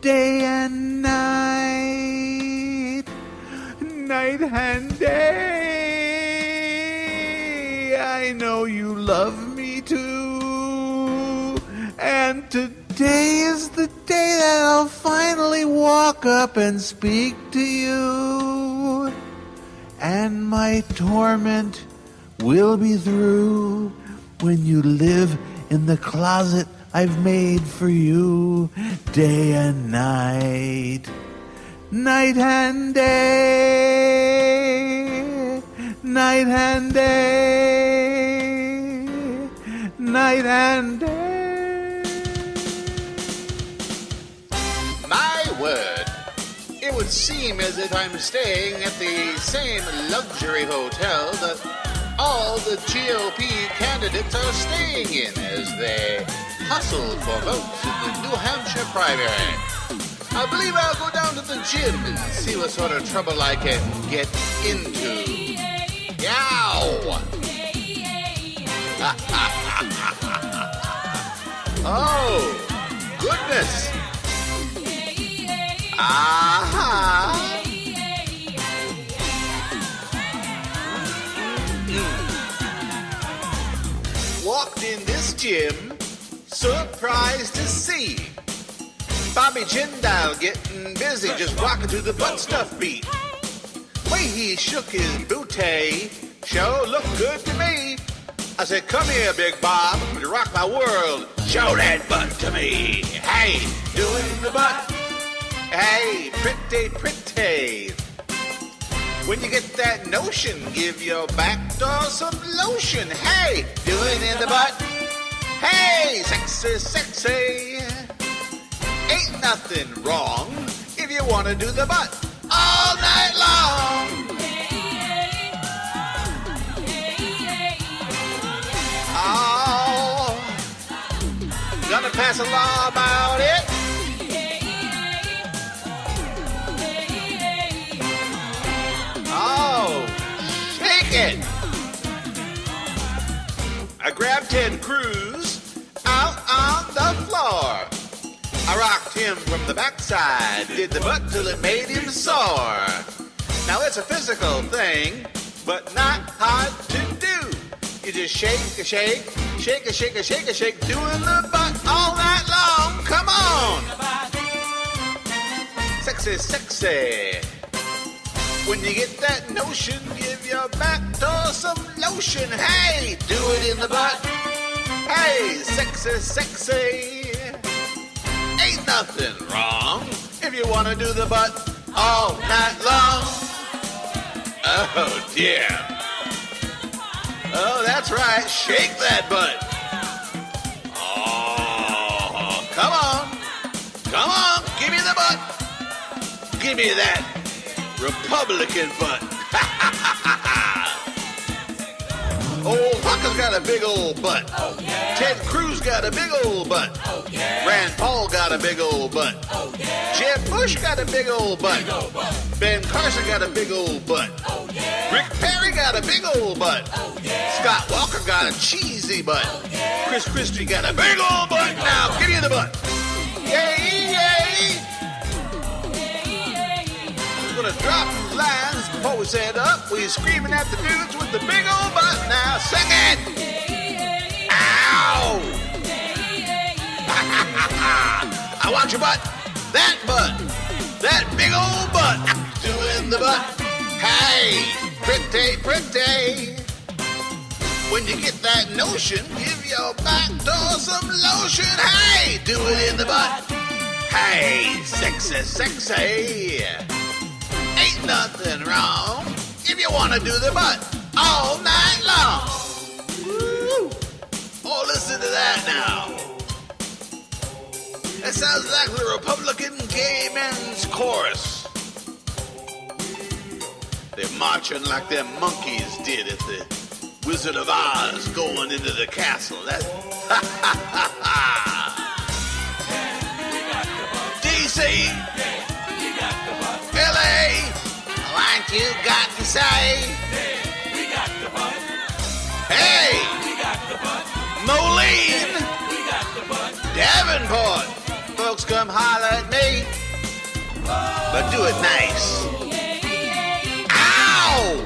Day and night, night and day. I know you love me too. And today is the day that I'll finally walk up and speak to you. And my torment will be through when you live in the closet I've made for you. Day and night, night and day, night and day, night and day. My word, it would seem as if I'm staying at the same luxury hotel that all the GOP candidates are staying in as they hustle for votes in the New Hampshire primary. I believe I'll go down to the gym and see what sort of trouble I can get into. Yow! Oh, goodness! Aha! Walked in this gym, surprised to see Bobby Jindal getting busy, just rocking to the butt stuff beat. Way he shook his booty, sure looked good to me. I said, come here, Big Bob, you rock my world. Show that butt to me. Hey, doing the butt. Hey, pretty, pretty. When you get that notion, give your back door some lotion. Hey, do it in the butt. Hey, sexy, sexy. Ain't nothing wrong if you want to do the butt all night long. Oh, gonna pass a law about it. Oh, shake it. I grabbed Ted Cruz out on the floor. I rocked him from the backside, did the butt till it made him sore. Now it's a physical thing, but not hard to do. You just shake a shake, shake a shake a shake a shake, doing the butt all night long. Come on. Sexy, sexy. When you get that notion, give your back door some lotion. Hey, do it in the butt. Hey, sexy, sexy. Ain't nothing wrong if you want to do the butt all night long. Oh, dear. Oh, that's right. Shake that butt. Oh, come on. Come on. Give me the butt. Give me that Republican butt. Old Hucker's got a big old butt. Oh, yeah. Ted Cruz got a big old butt. Oh, yeah. Rand Paul got a big old butt. Oh, yeah. Jeb Bush got a big old butt. Big old butt. Ben Carson got a big old butt. Oh, yeah. Rick Perry got a big old butt. Oh, yeah. Scott Walker got a cheesy butt. Oh, yeah. Chris Christie got a big old butt. Big now, old give me the butt. Yay, yay. We're gonna drop these lines before we set up. We screaming at the dudes with the big old butt. Now sing it. Ow! I want your butt. That butt. That big old butt. Doing the butt. Hey, pretty, pretty. When you get that notion, give your back door some lotion. Hey, do it in the butt. Hey, sexy, sexy. Ain't nothing wrong if you want to do the butt all night long. Woo. Oh, listen to that now. That sounds like the Republican gay men's chorus. They're marching like them monkeys did at the Wizard of Oz going into the castle. That DC, LA, what you got to say? but do it nice. Ow!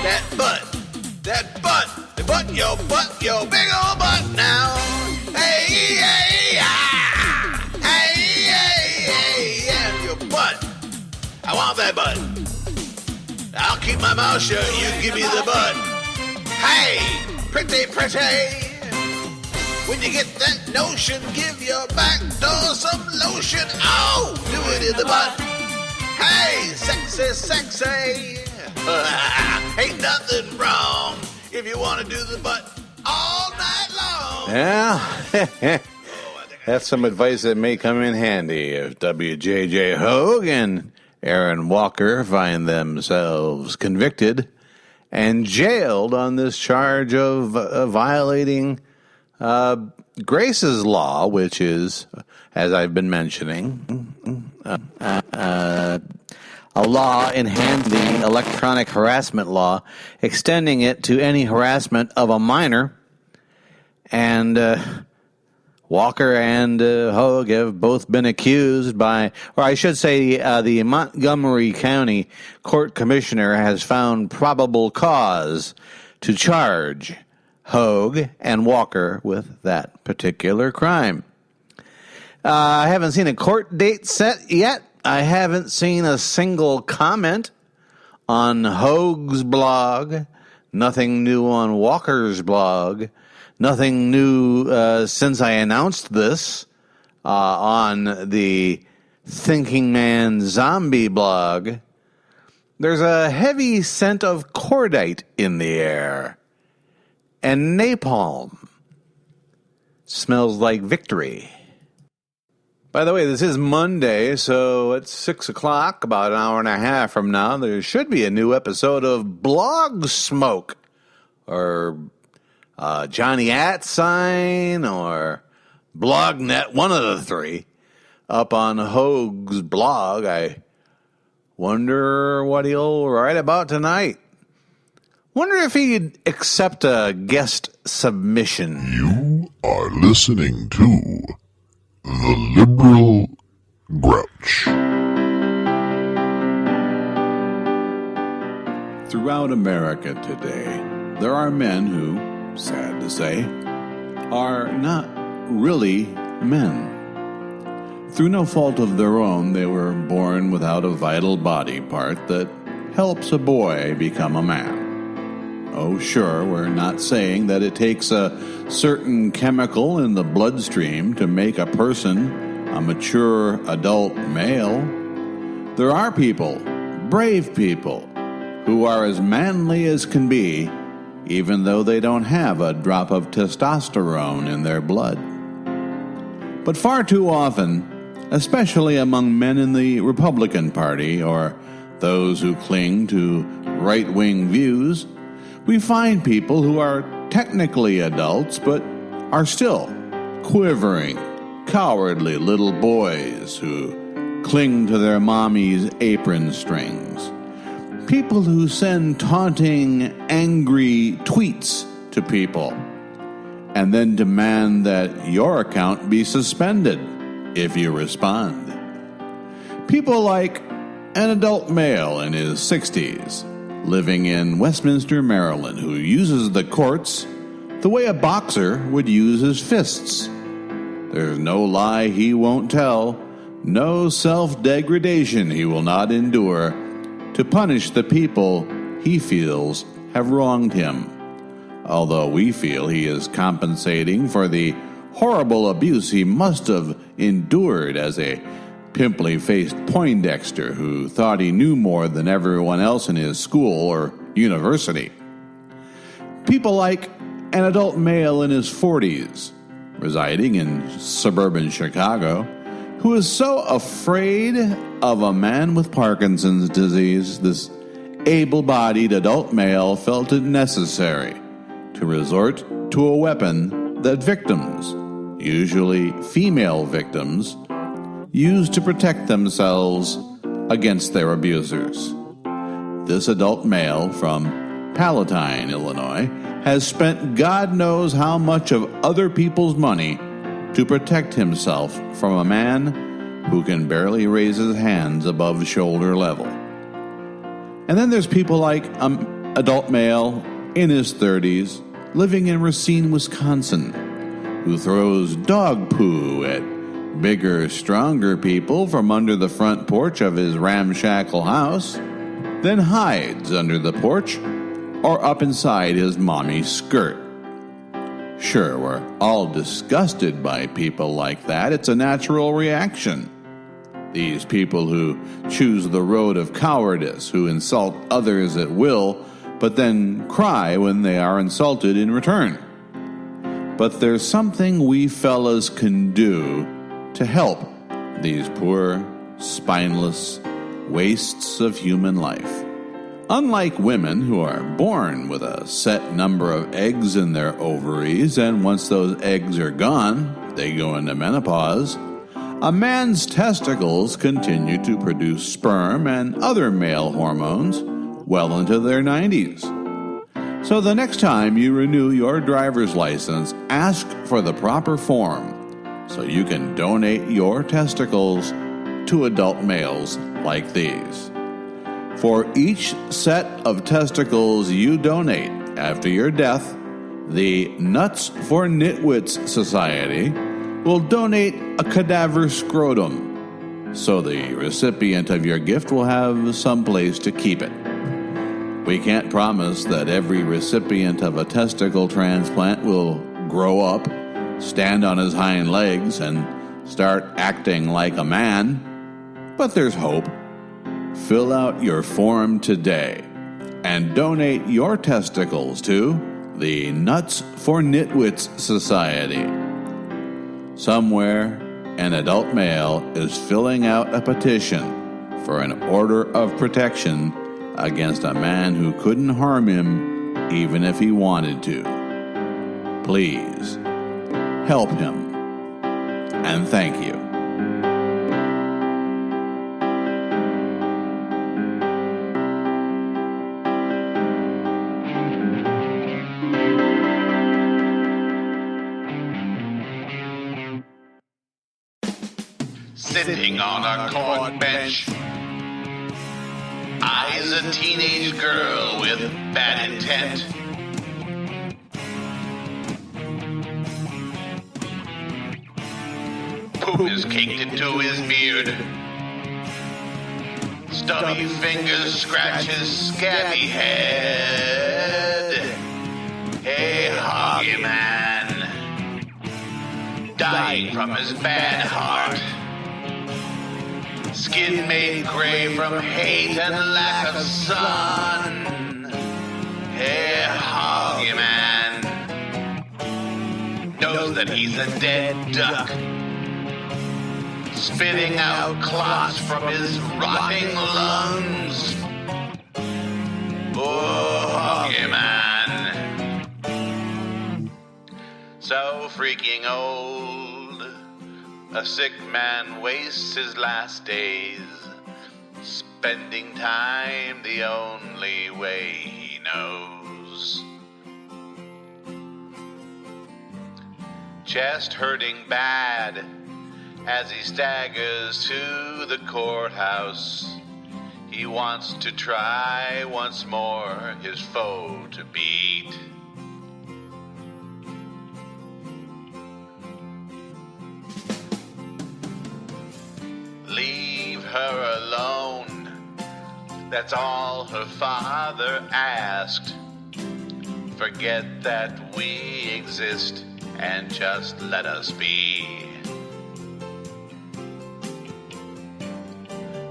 That butt, your big old butt now. Hey, yeah, your butt. I want that butt. I'll keep my mouth shut, you give me the butt. Hey, pretty. When you get that notion, give your back door some lotion. Oh, do it in the butt. Hey, sexy. Ain't nothing wrong if you want to do the butt all night long. Yeah, that's some advice that may come in handy if WJJ Hoge and Aaron Walker find themselves convicted and jailed on this charge of violating Grace's law, which is, as I've been mentioning, a law enhancing the electronic harassment law, extending it to any harassment of a minor. And Walker and Hoge have both been accused by, or I should say, the Montgomery County Court Commissioner has found probable cause to charge Hoge and Walker with that particular crime. I haven't seen a court date set yet. I haven't seen a single comment on Hoge's blog. Nothing new on Walker's blog. Nothing new since I announced this on the Thinking Man Zombie blog. There's a heavy scent of cordite in the air. And napalm. Smells like victory. By the way, this is Monday, so at 6 o'clock, about an hour and a half from now, there should be a new episode of Blog Smoke, or Johnny At Sign, or BlogNet, one of the three, up on Hoge's blog. I wonder what he'll write about tonight. Wonder if he'd accept a guest submission. You are listening to The Liberal Grouch. Throughout America today, there are men who, sad to say, are not really men. Through no fault of their own, they were born without a vital body part that helps a boy become a man. Oh, sure, we're not saying that it takes a certain chemical in the bloodstream to make a person a mature adult male. There are people, brave people, who are as manly as can be, even though they don't have a drop of testosterone in their blood. But far too often, especially among men in the Republican Party or those who cling to right-wing views, we find people who are technically adults but are still quivering, cowardly little boys who cling to their mommy's apron strings. People who send taunting, angry tweets to people and then demand that your account be suspended if you respond. People like an adult male in his 60s living in Westminster, Maryland, who uses the courts the way a boxer would use his fists. There's no lie he won't tell, no self-degradation he will not endure to punish the people he feels have wronged him, although we feel he is compensating for the horrible abuse he must have endured as a pimply-faced Poindexter who thought he knew more than everyone else in his school or university. People like an adult male in his 40s, residing in suburban Chicago, who is so afraid of a man with Parkinson's disease, this able-bodied adult male felt it necessary to resort to a weapon that victims, usually female victims, use to protect themselves against their abusers. This adult male from Palatine, Illinois, has spent God knows how much of other people's money to protect himself from a man who can barely raise his hands above shoulder level. And then there's people like adult male in his 30s living in Racine, Wisconsin, who throws dog poo at bigger, stronger people from under the front porch of his ramshackle house, then hides under the porch or up inside his mommy's skirt. Sure, we're all disgusted by people like that. It's a natural reaction. These people who choose the road of cowardice, who insult others at will, but then cry when they are insulted in return. But there's something we fellas can do to help these poor, spineless wastes of human life. Unlike women who are born with a set number of eggs in their ovaries, and once those eggs are gone, they go into menopause, a man's testicles continue to produce sperm and other male hormones well into their 90s. So the next time you renew your driver's license, ask for the proper form so you can donate your testicles to adult males like these. For each set of testicles you donate after your death, the Nuts for Nitwits Society will donate a cadaver scrotum, so the recipient of your gift will have some place to keep it. We can't promise that every recipient of a testicle transplant will grow up, stand on his hind legs, and start acting like a man, but there's hope. Fill out your form today and donate your testicles to the Nuts for Nitwits Society. Somewhere, an adult male is filling out a petition for an order of protection against a man who couldn't harm him even if he wanted to. Please, help him. And thank you. Sitting on a court bench, eyes a teenage girl with bad intent. Poop is caked into his beard. Stubby fingers scratch his scabby head. Hey, Hoggy man, dying from his bad heart. Skin made gray from hate and lack of sun. Hey, Hoggy man knows that he's a dead duck, spitting out clots from his rotting lungs. Oh, Hoggy man, so freaking old. A sick man wastes his last days, spending time the only way he knows. Chest hurting bad as he staggers to the courthouse. He wants to try once more his foe to beat. Leave her alone, that's all her father asked. Forget that we exist and just let us be.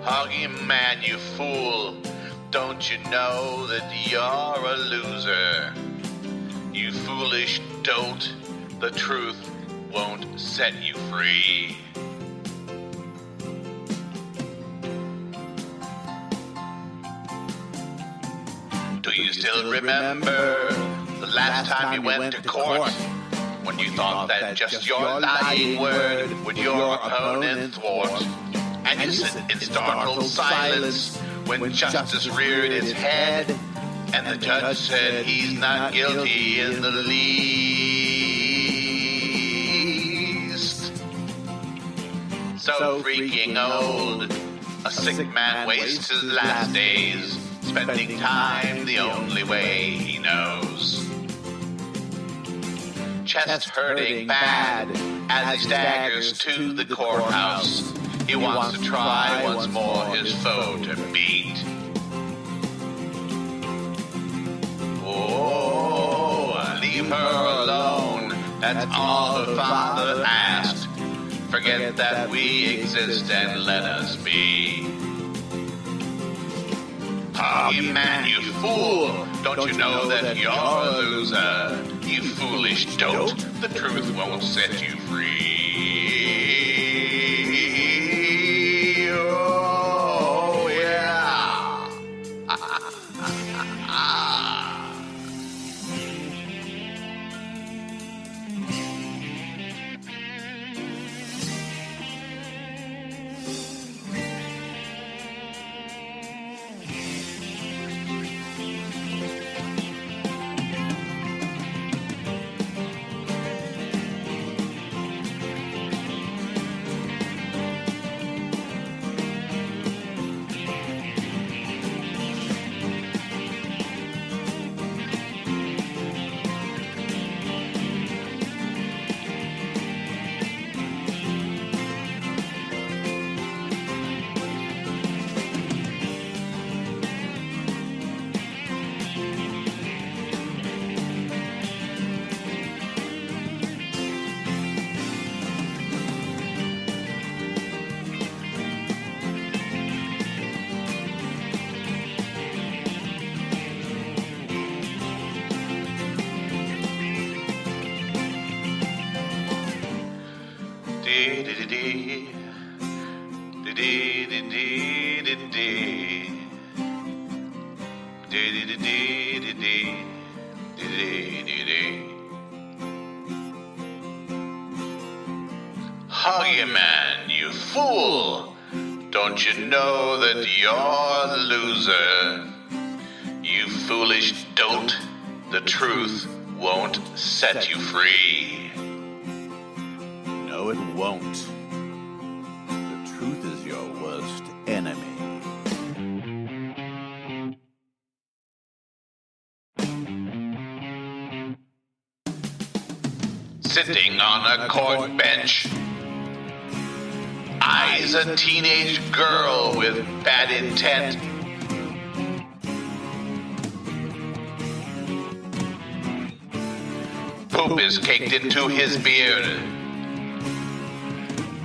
Hoggy man, you fool, don't you know that you're a loser? You foolish dolt, the truth won't set you free. Do you still remember the last time you went to court? When you thought that just your lying word would your opponent thwart? And you sit in startled silence when justice reared its head, and the judge said he's not guilty in the least. so freaking old. A sick man wastes his last days, spending time the only way he knows. Chest hurting bad as he staggers to the courthouse. He wants to try once more his foe to beat. Oh, leave her alone, that's all her father asked. Forget that we exist and let us be. Oh, you man, you fool! Don't you know that you're a loser? You foolish dolt, the truth won't set you free. Oh, yeah! Huggy man, you fool! Don't you know that you're the loser? You foolish dolt, the truth won't set you free. No, it won't. The truth is your worst enemy. Sitting on a court bench, eyes a teenage girl with bad intent. Poop is caked into his beard.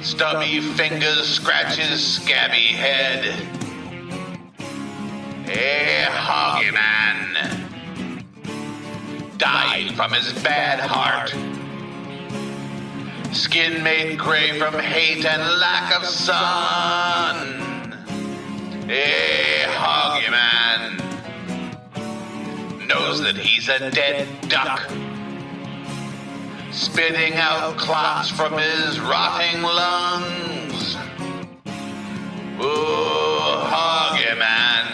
Stubby fingers scratch his scabby head. A hoggy man died from his bad heart. Skin made gray from hate and lack of sun. A hoggy man knows that he's a dead duck, spitting out clots from his rotting lungs. Ooh, hoggy man.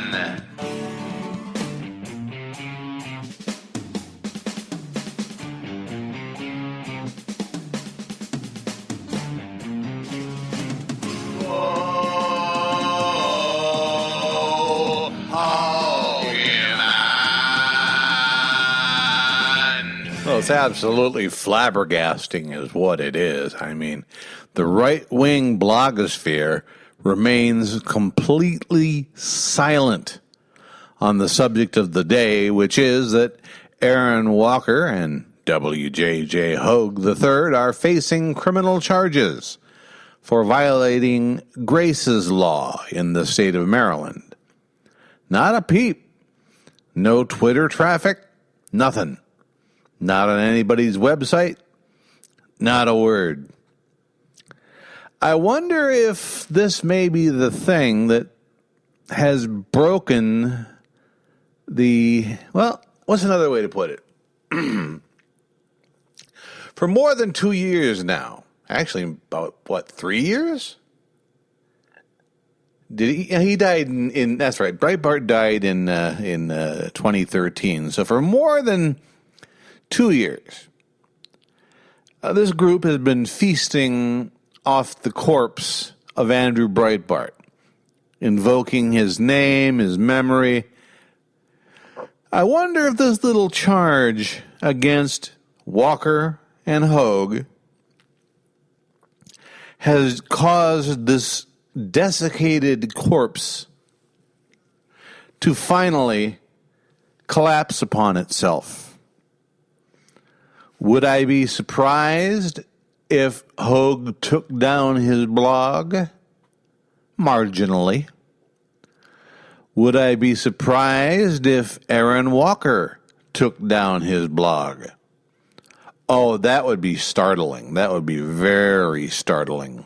Well, it's absolutely flabbergasting is what it is. I mean, the right-wing blogosphere remains completely silent on the subject of the day, which is that Aaron Walker and WJJ Hoge III are facing criminal charges for violating Grace's law in the state of Maryland. Not a peep. No Twitter traffic. Nothing. Not on anybody's website. Not a word. I wonder if this may be the thing that has broken the... Well, what's another way to put it? For more than 2 years now, actually about, 3 years? Did he died in that's right, Breitbart died in 2013. So for more than 2 years, this group has been feasting off the corpse of Andrew Breitbart, invoking his name, his memory. I wonder if this little charge against Walker and Hoge has caused this desiccated corpse to finally collapse upon itself. Would I be surprised if Hoge took down his blog? Marginally. Would I be surprised if Aaron Walker took down his blog? Oh, that would be startling. That would be very startling.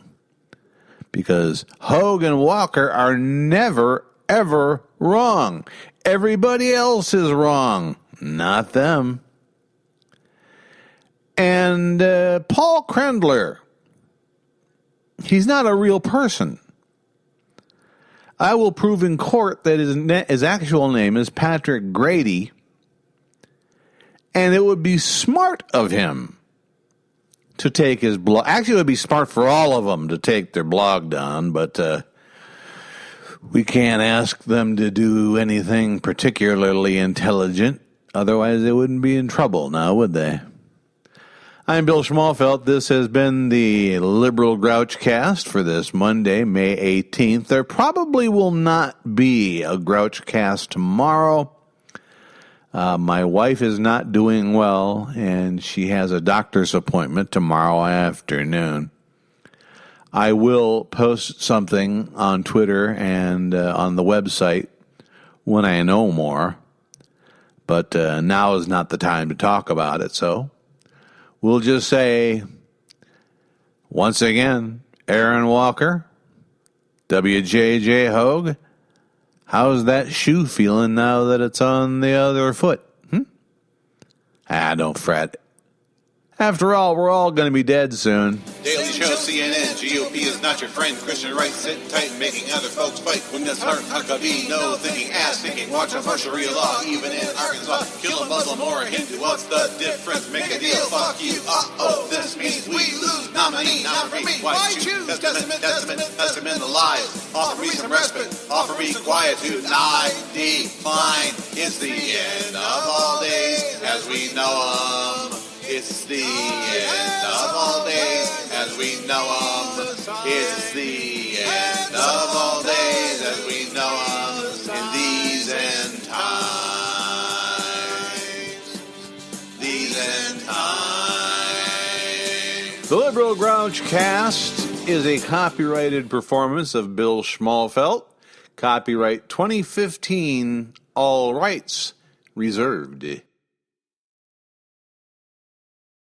Because Hoge and Walker are never, ever wrong. Everybody else is wrong, not them. And Paul Krendler, he's not a real person. I will prove in court that his actual name is Patrick Grady, and it would be smart of him to take his blog. Actually, it would be smart for all of them to take their blog down, but we can't ask them to do anything particularly intelligent. Otherwise, they wouldn't be in trouble now, would they? I'm Bill Schmalfelt. This has been the Liberal Grouch Cast for this Monday, May 18th. There probably will not be a Grouch Cast tomorrow. My wife is not doing well, and she has a doctor's appointment tomorrow afternoon. I will post something on Twitter and on the website when I know more, but now is not the time to talk about it, so we'll just say, once again, Aaron Walker, WJJ Hoge, how's that shoe feeling now that it's on the other foot? Don't fret. After all, we're all going to be dead soon. Daily Show, CNN, GOP is not your friend. Christian right sitting tight and making other folks fight. When that's hard, Huckabee, no thinking, ass thinking. Watch out for Sharia law, even in Arkansas. Kill a Muslim or a Hindu, what's the difference? Make a deal, fuck you. This means we lose. Nominee, not for me. Why choose? Testament the lies. Offer me some respite, offer me quietude. I decline. It's the end of all days as we know them. It's the end of all days as we know them. It's the end of all days as we know them. In these end times. These end times. The Liberal Grouch Cast is a copyrighted performance of Bill Schmalfelt. Copyright 2015, all rights reserved.